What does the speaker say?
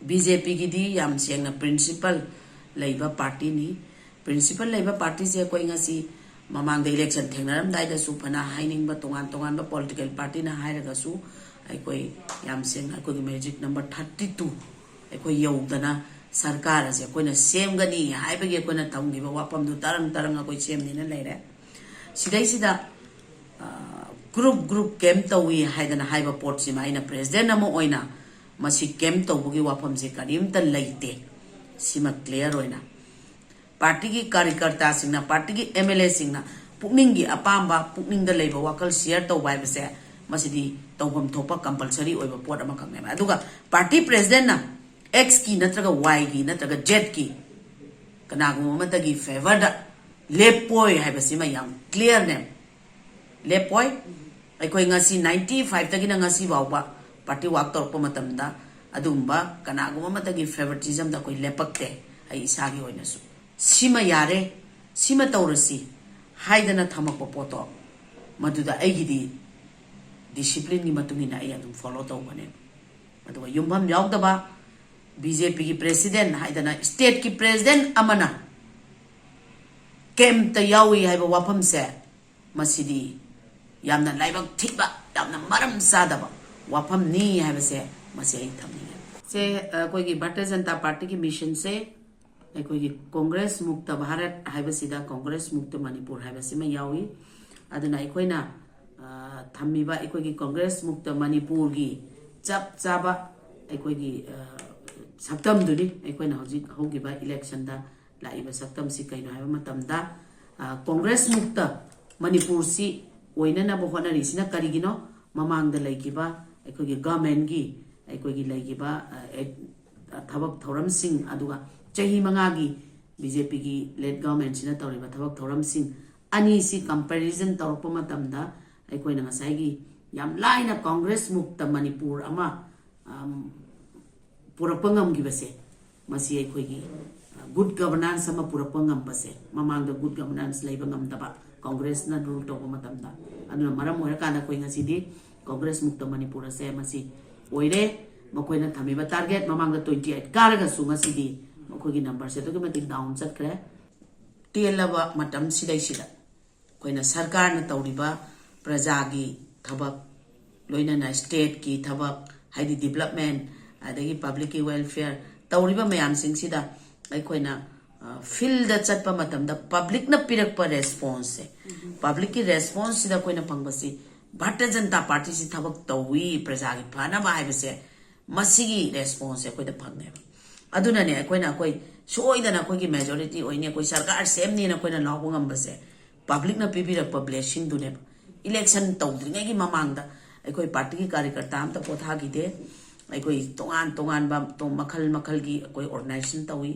BJP की दी याम सेंगना principal लेबा party नी principal लेबा पार्टी से कोई ngasi mamang the election thengnaram dai da su phana haining ba tongan ba political party na hairaga su ai koi yam seng ai koi magic number 32 ai koi yaudana sarkar ase koi na sem gani hai ba ge koi na tonggi ba wapam du tarang koi sem ni na leire sidai sida group kem tawi haidana haiba port sima ina president amo oina masi kem tawbugi wapam se karimta leite sima clear oina party ki कार्यकर्ता सिंगना party ki MLA सिंगना पुकनिंग की अपाम्बा पुकनिंग the लेबा Wakal share तौबाय बसे मसिदी तौबम थोपा compulsory ओइबा pot अमा खंगनेबा अदुगा party president ना X की नत्रगा Y की नत्रगा Z की कनागुम मतगी फेवर द लेपोय हाइबसिमा याम क्लियर ने लेपोय अखोय ngasi 95 तगी ना ngasi बावबा पार्टी वाक तोरप मतमदा अदुंबा कनागुम मतगी फेवरिटिज्म दा कोई लेपकते आई इसागी होइनसु सीमा यारे सीमा तौरसी हाइदना थमक पोतो मधुदा एगिदी डिसिप्लिन की मतुंगिना आई अदुम फॉलो तौबने मधुवा युमभम यावदबा BJP की प्रेसिडेंट हाइदना स्टेट की प्रेसिडेंट अमना केम त यावी हाइबा वाफम से मसिदी यामना लाइबक थिबा यामना मरम सादबा वाफम नी हाइबसे मसे आई थमनी से कोई की भारतीय जनता पार्टी की मिशन से अखोई कांग्रेस मुक्त भारत हाइबसिदा कांग्रेस मुक्त मणिपुर हाइबसिमा यावी अदुना अखोइना थम्मिबा अखोई कांग्रेस मुक्त मणिपुर की चप चाबा अखोई सक्तम दुनी अखोइना हजिक होगिबा इलेक्शन दा लाइबा सक्तम सि कैनो हाइबा मतमदा कांग्रेस मुक्त मणिपुर सि ओइनना बहोनरिसिना करिगिनो ममांग दा लैगिबा अखोई गवर्नमेंट की अखोई लैगिबा थबक थौरम सिंह अदुगा चाही मंगागी BJP की लेट गवर्नमेंट सिना तौरिबा थबक थौरम सिंह अनि सि कंपैरिजन तौरप मतमदा अखोइना ngsaigi yam laina कांग्रेस मुक्त मणिपुर अमा पुरपंगम की बसे मसी अखोइगी गुड गवर्नेंस अमा पुरपंगम बसे ममांग द गुड गवर्नेंस लेबा ngam कांग्रेस ना रूल तौब मतमदा अदुना मरम होय काना कोइ ngasi कांग्रेस मुक्त मणिपुर से मसी ओइरे मकोइना थमिबा टारगेट ममांग द 28 कारगा सु ngasi अखोगी नंबर से तो मतिक डाउन चतखरे टेलबा मतम सिदैसिदा कोइना सरकार न तौरिबा प्रजा की थबक लोइना स्टेट की थबक हाइदि डेवलपमेंट अदगी पब्लिक की वेलफेयर तौरिबा मयाम सिंगसिदा अखोइना फील्ड चतपा मतम द पब्लिक न पिरक पर रेस्पॉन्स से पब्लिक की रेस्पॉन्स सिदा कोइना फंगबसी भारतीय जनता पार्टी से थबक तौवी प्रजा की फानबा हाइबसे मसिगी रेस्पॉन्स से कोइदा फंगनेबा अदुनाने अखोइना कोई सोइदना कोई मेजॉरिटी ओइने कोई सरकार सेमनी ना कोइना लाव ngambase पब्लिक ना पिबिरक ब्लेसिंग दुने इलेक्शन तौद्रिङै की ममांगदा अखोई पार्टी की कार्यकर्ता हम त पोथा गिदे अखोई तोंगान बा तो मखल की कोई ऑर्गेनाइजेशन तौई